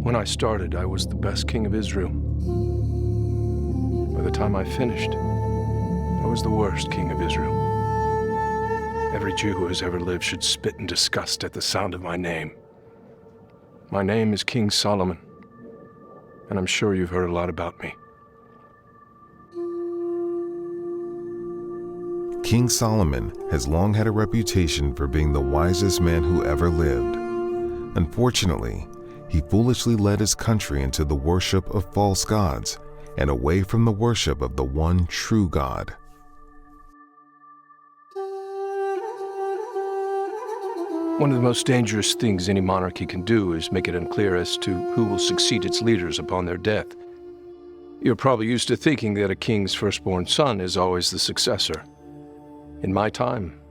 When I started, I was the best king of Israel. By the time I finished, I was the worst king of Israel. Every Jew who has ever lived should spit in disgust at the sound of my name. My name is King Solomon, and I'm sure you've heard a lot about me. King Solomon has long had a reputation for being the wisest man who ever lived. Unfortunately, he foolishly led his country into the worship of false gods and away from the worship of the one true God. One of the most dangerous things any monarchy can do is make it unclear as to who will succeed its leaders upon their death. You're probably used to thinking that a king's firstborn son is always the successor. In my time,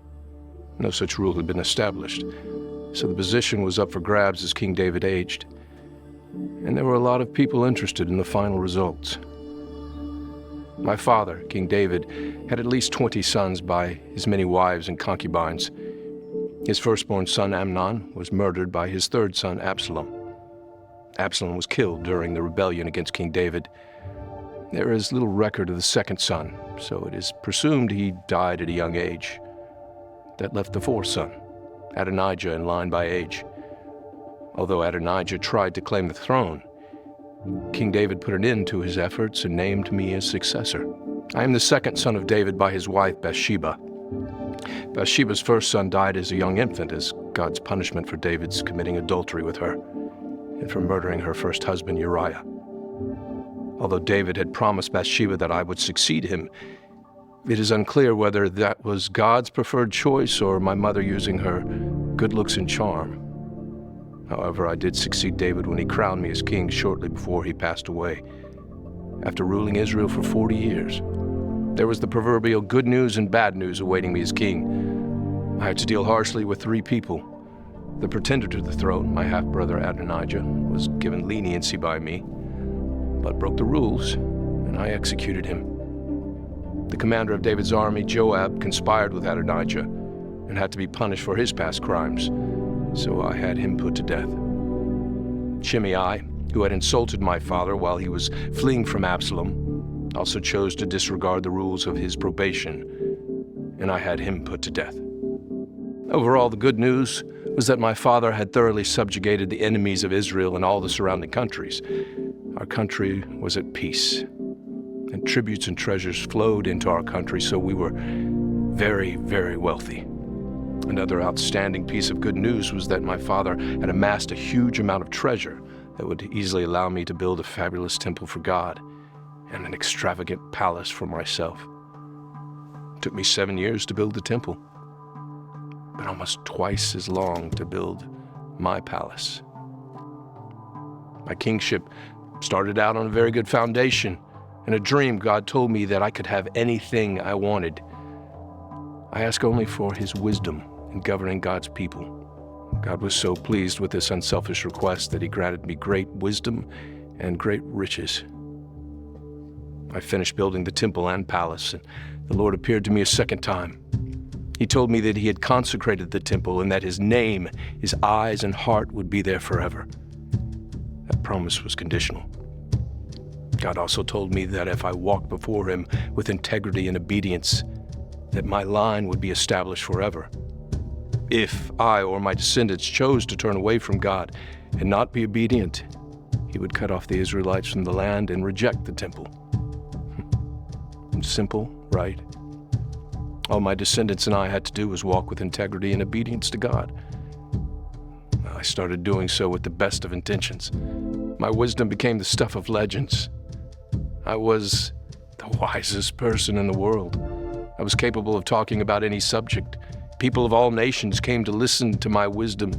no such rule had been established, so the position was up for grabs as King David aged. And there were a lot of people interested in the final results. My father, King David, had at least 20 sons by his many wives and concubines. His firstborn son, Amnon, was murdered by his third son, Absalom. Absalom was killed during the rebellion against King David. There is little record of the second son, so it is presumed he died at a young age. That left the fourth son, Adonijah, in line by age. Although Adonijah tried to claim the throne, King David put an end to his efforts and named me as successor. I am the second son of David by his wife, Bathsheba. Bathsheba's first son died as a young infant as God's punishment for David's committing adultery with her and for murdering her first husband, Uriah. Although David had promised Bathsheba that I would succeed him, it is unclear whether that was God's preferred choice or my mother using her good looks and charm. However, I did succeed David when he crowned me as king shortly before he passed away, after ruling Israel for 40 years. There was the proverbial good news and bad news awaiting me as king. I had to deal harshly with 3 people. The pretender to the throne, my half-brother Adonijah, was given leniency by me, but broke the rules, and I executed him. The commander of David's army, Joab, conspired with Adonijah and had to be punished for his past crimes, so I had him put to death. Shimei, who had insulted my father while he was fleeing from Absalom, also chose to disregard the rules of his probation, and I had him put to death. Overall, the good news was that my father had thoroughly subjugated the enemies of Israel and all the surrounding countries. Our country was at peace, and tributes and treasures flowed into our country, so we were very, very wealthy. Another outstanding piece of good news was that my father had amassed a huge amount of treasure that would easily allow me to build a fabulous temple for God and an extravagant palace for myself. It took me 7 years to build the temple, but almost twice as long to build my palace. My kingship started out on a very good foundation. In a dream, God told me that I could have anything I wanted. I ask only for his wisdom in governing God's people. God was so pleased with this unselfish request that he granted me great wisdom and great riches. I finished building the temple and palace, and the Lord appeared to me a second time. He told me that he had consecrated the temple and that his name, his eyes and heart would be there forever. That promise was conditional. God also told me that if I walked before him with integrity and obedience, that my line would be established forever. If I or my descendants chose to turn away from God and not be obedient, he would cut off the Israelites from the land and reject the temple. Simple, right? All my descendants and I had to do was walk with integrity and obedience to God. I started doing so with the best of intentions. My wisdom became the stuff of legends. I was the wisest person in the world. I was capable of talking about any subject. People of all nations came to listen to my wisdom.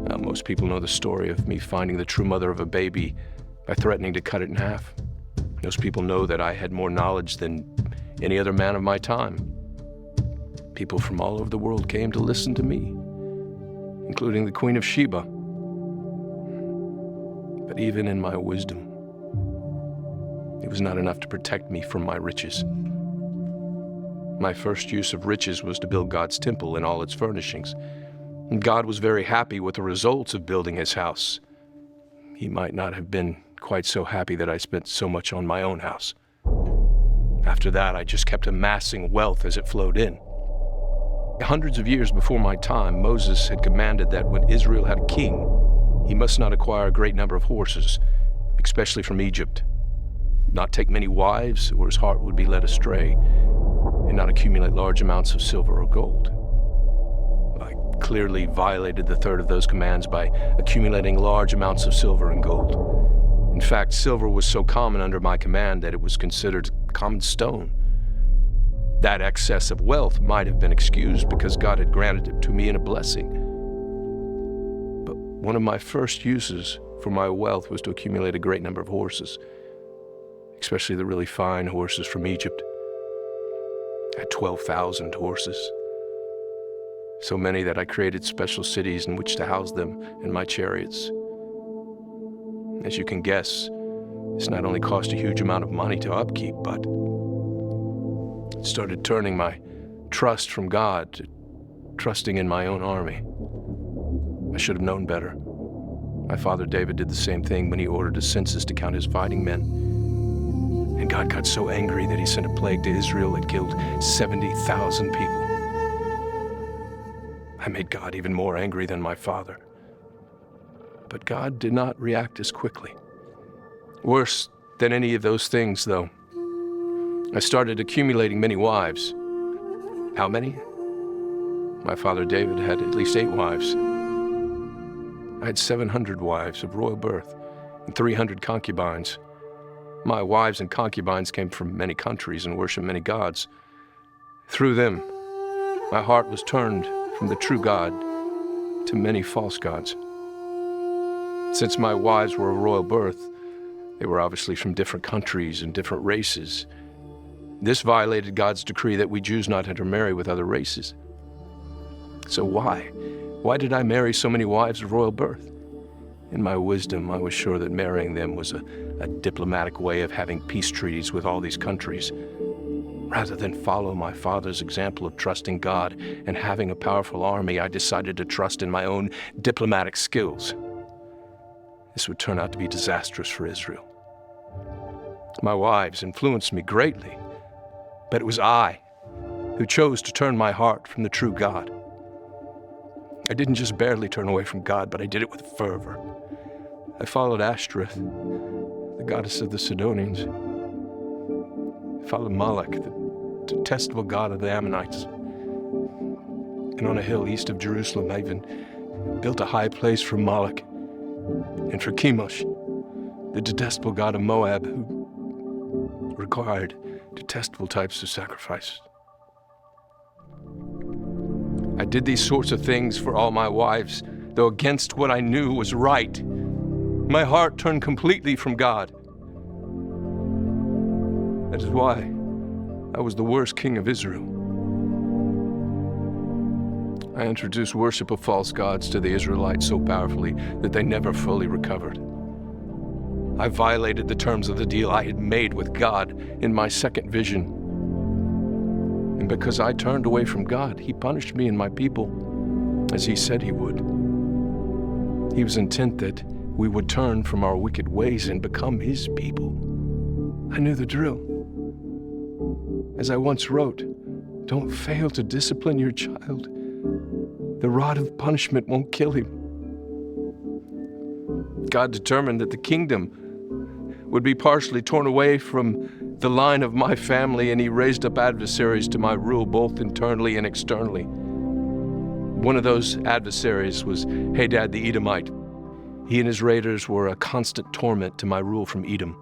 Now, most people know the story of me finding the true mother of a baby by threatening to cut it in half. Most people know that I had more knowledge than any other man of my time. People from all over the world came to listen to me, including the Queen of Sheba. But even in my wisdom, it was not enough to protect me from my riches. My first use of riches was to build God's temple and all its furnishings. And God was very happy with the results of building his house. he might not have been quite so happy that I spent so much on my own house. After that, I just kept amassing wealth as it flowed in. Hundreds of years before my time, Moses had commanded that when Israel had a king, he must not acquire a great number of horses, especially from Egypt, not take many wives, or his heart would be led astray, and not accumulate large amounts of silver or gold. I clearly violated the third of those commands by accumulating large amounts of silver and gold. In fact, silver was so common under my command that it was considered common stone. That excess of wealth might have been excused because God had granted it to me in a blessing. But one of my first uses for my wealth was to accumulate a great number of horses, especially the really fine horses from Egypt. I had 12,000 horses. So many that I created special cities in which to house them and my chariots. As you can guess, this not only cost a huge amount of money to upkeep, but it started turning my trust from God to trusting in my own army. I should have known better. My father David did the same thing when he ordered a census to count his fighting men. And God got so angry that he sent a plague to Israel that killed 70,000 people. I made God even more angry than my father. But God did not react as quickly. Worse than any of those things, though, I started accumulating many wives. How many? My father David had at least 8 wives. I had 700 wives of royal birth and 300 concubines. My wives and concubines came from many countries and worshiped many gods. Through them, my heart was turned from the true God to many false gods. Since my wives were of royal birth, they were obviously from different countries and different races. This violated God's decree that we Jews not intermarry with other races. So why? Why did I marry so many wives of royal birth? In my wisdom, I was sure that marrying them was a diplomatic way of having peace treaties with all these countries. Rather than follow my father's example of trusting God and having a powerful army, I decided to trust in my own diplomatic skills. This would turn out to be disastrous for Israel. My wives influenced me greatly, but it was I who chose to turn my heart from the true God. I didn't just barely turn away from God, but I did it with fervor. I followed Ashtoreth, the goddess of the Sidonians. I followed Moloch, the detestable god of the Ammonites. And on a hill east of Jerusalem, I even built a high place for Moloch and for Chemosh, the detestable god of Moab, who required detestable types of sacrifice. I did these sorts of things for all my wives, though against what I knew was right. My heart turned completely from God. That is why I was the worst king of Israel. I introduced worship of false gods to the Israelites so powerfully that they never fully recovered. I violated the terms of the deal I had made with God in my second vision. And because I turned away from God, he punished me and my people as he said he would. He was intent that we would turn from our wicked ways and become his people. I knew the drill. As I once wrote, don't fail to discipline your child. The rod of punishment won't kill him. God determined that the kingdom would be partially torn away from the line of my family, and he raised up adversaries to my rule, both internally and externally. One of those adversaries was Hadad the Edomite. He and his raiders were a constant torment to my rule from Edom.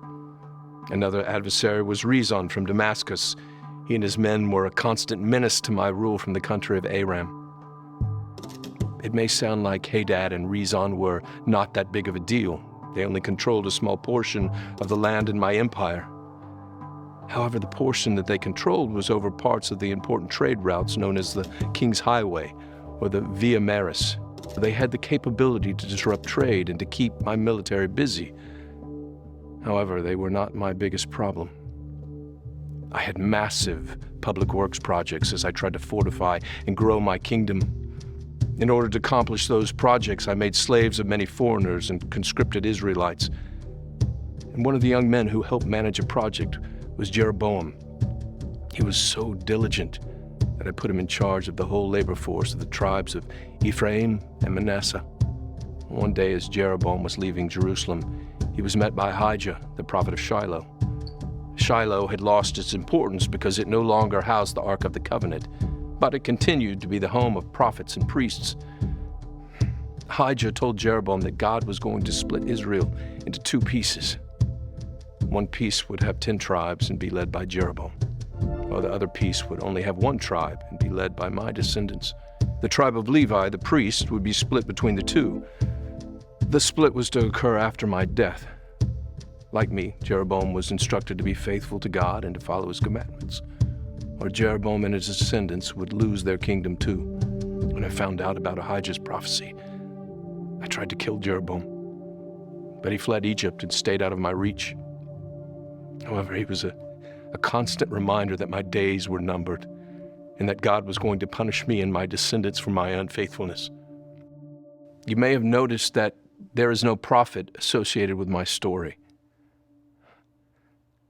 Another adversary was Rezon from Damascus. He and his men were a constant menace to my rule from the country of Aram. It may sound like Hadad and Rezon were not that big of a deal. They only controlled a small portion of the land in my empire. However, the portion that they controlled was over parts of the important trade routes known as the King's Highway, or the Via Maris. They had the capability to disrupt trade and to keep my military busy. However, they were not my biggest problem. I had massive public works projects as I tried to fortify and grow my kingdom. In order to accomplish those projects, I made slaves of many foreigners and conscripted Israelites. And one of the young men who helped manage a project was Jeroboam. He was so diligent that I put him in charge of the whole labor force of the tribes of Ephraim and Manasseh. One day, as Jeroboam was leaving Jerusalem, he was met by Ahijah, the prophet of Shiloh. Shiloh had lost its importance because it no longer housed the Ark of the Covenant, but it continued to be the home of prophets and priests. Ahijah told Jeroboam that God was going to split Israel into 2 pieces. One piece would have 10 tribes and be led by Jeroboam, while the other piece would only have 1 tribe and be led by my descendants. The tribe of Levi, the priest, would be split between the 2. The split was to occur after my death. Like me, Jeroboam was instructed to be faithful to God and to follow his commandments, or Jeroboam and his descendants would lose their kingdom too. When I found out about Ahijah's prophecy, I tried to kill Jeroboam, but he fled Egypt and stayed out of my reach. However, he was a constant reminder that my days were numbered and that God was going to punish me and my descendants for my unfaithfulness. You may have noticed that there is no prophet associated with my story.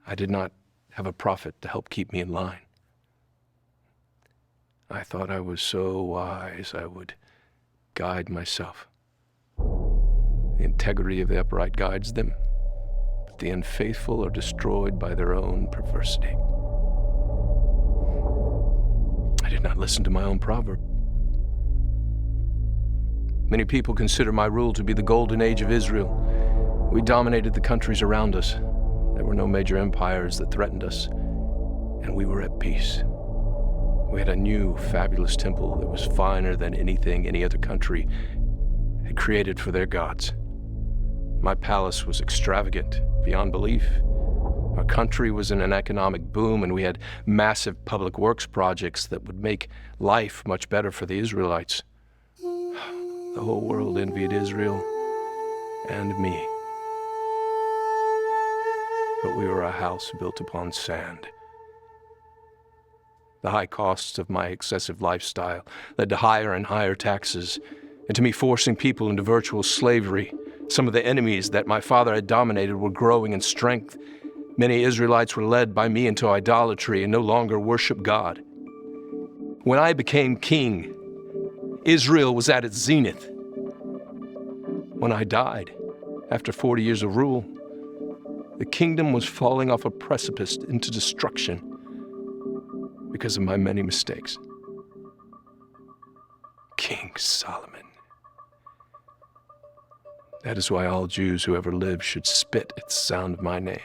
I did not have a prophet to help keep me in line. I thought I was so wise I would guide myself. The integrity of the upright guides them, but the unfaithful are destroyed by their own perversity. I did not listen to my own proverb. Many people consider my rule to be the golden age of Israel. We dominated the countries around us. There were no major empires that threatened us, and we were at peace. We had a new, fabulous temple that was finer than anything any other country had created for their gods. My palace was extravagant beyond belief. Our country was in an economic boom, and we had massive public works projects that would make life much better for the Israelites. The whole world envied Israel and me. But we were a house built upon sand. The high costs of my excessive lifestyle led to higher and higher taxes, and to me forcing people into virtual slavery. Some of the enemies that my father had dominated were growing in strength. Many Israelites were led by me into idolatry and no longer worshiped God. When I became king, Israel was at its zenith. When I died, after 40 years of rule, the kingdom was falling off a precipice into destruction because of my many mistakes. King Solomon. That is why all Jews who ever lived should spit at the sound of my name.